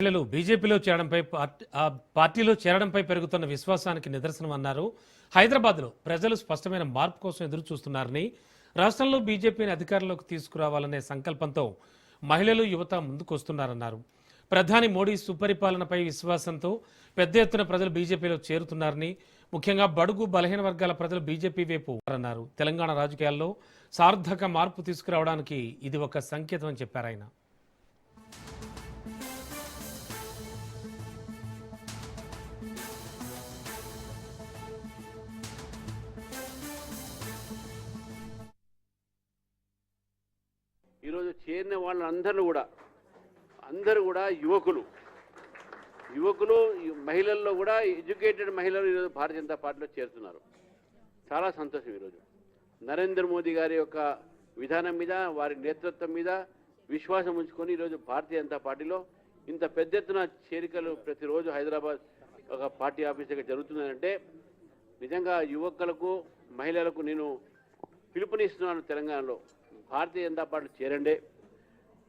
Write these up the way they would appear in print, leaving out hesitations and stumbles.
మహిళలు బీజేపీలో చేరడంపై పార్టీలో చేరడంపై పెరుగుతున్న విశ్వాసానికి నిదర్శనం అన్నారు. హైదరాబాద్లో ప్రజలు స్పష్టమైన మార్పు కోసం ఎదురు చూస్తున్నారని, రాష్ట్రంలో బీజేపీని అధికారంలోకి తీసుకురావాలనే సంకల్పంతో మహిళలు యువత ముందుకొస్తున్నారన్నారు. ప్రధాని మోడీ సుపరిపాలనపై విశ్వాసంతో పెద్ద ఎత్తున ప్రజలు బీజేపీలో చేరుతున్నారని, ముఖ్యంగా బడుగు బలహీన వర్గాల ప్రజలు బీజేపీ వైపు అన్నారు. తెలంగాణ రాజకీయాల్లో సార్థక మార్పు తీసుకురావడానికి ఇది ఒక సంకేతం అని చెప్పారు ఆయన. ఈరోజు చేరిన వాళ్ళందరూ కూడా యువకులు మహిళల్లో కూడా ఎడ్యుకేటెడ్ మహిళలు ఈరోజు భారతీయ జనతా పార్టీలో చేరుతున్నారు. చాలా సంతోషం. ఈరోజు నరేంద్ర మోదీ గారి యొక్క విధానం మీద, వారి నేతృత్వం మీద విశ్వాసం ఉంచుకొని ఈరోజు భారతీయ జనతా పార్టీలో ఇంత పెద్ద ఎత్తున చేరికలు ప్రతిరోజు హైదరాబాద్ ఒక పార్టీ ఆఫీస్ దగ్గర జరుగుతుందంటే నిజంగా యువకులకు మహిళలకు నేను పిలుపునిస్తున్నాను. తెలంగాణలో భారతీయ జనతా పార్టీ చేరండి.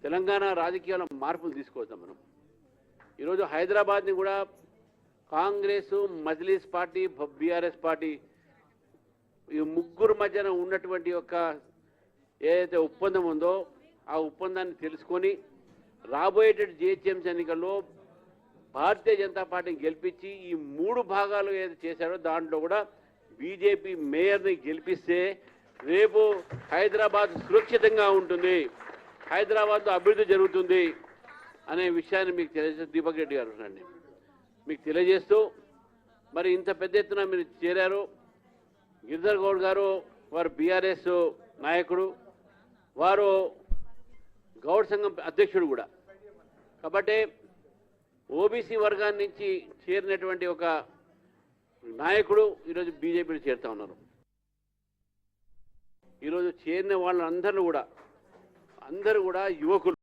తెలంగాణ రాజకీయాల్లో మార్పులు తీసుకొద్దాం. మనం ఈరోజు హైదరాబాద్ని కూడా Congress, Majlis party, BRS party ఈ ముగ్గురు మధ్యన ఉన్నటువంటి ఒక ఏదైతే ఒప్పందం ఉందో ఆ ఒప్పందాన్ని తెలుసుకొని రాబోయేటటువంటి జిహెచ్ఎంసీ ఎన్నికల్లో భారతీయ జనతా పార్టీని గెలిపించి ఈ 3 భాగాలు ఏదైతే చేశారో దాంట్లో కూడా బీజేపీ మేయర్ని గెలిపిస్తే రేపు హైదరాబాద్ సురక్షితంగా ఉంటుంది, హైదరాబాద్లో అభివృద్ధి జరుగుతుంది అనే విషయాన్ని మీకు తెలియజేస్తూ దీపక్ రెడ్డి గారు రండి మీకు తెలియజేస్తూ మరి ఇంత పెద్ద ఎత్తున మీరు చేరారు. గిరిధర్ గౌడ్ గారు వారు బీఆర్ఎస్ నాయకుడు, వారు గౌడ్ సంఘం అధ్యక్షుడు కూడా. కాబట్టి ఓబీసీ వర్గాన్ని నుంచి చేరినటువంటి ఒక నాయకుడు ఈరోజు బీజేపీలో చేరుతా ఉన్నారు. ఈరోజు చేరిన వాళ్ళందరూ కూడా యువకులు.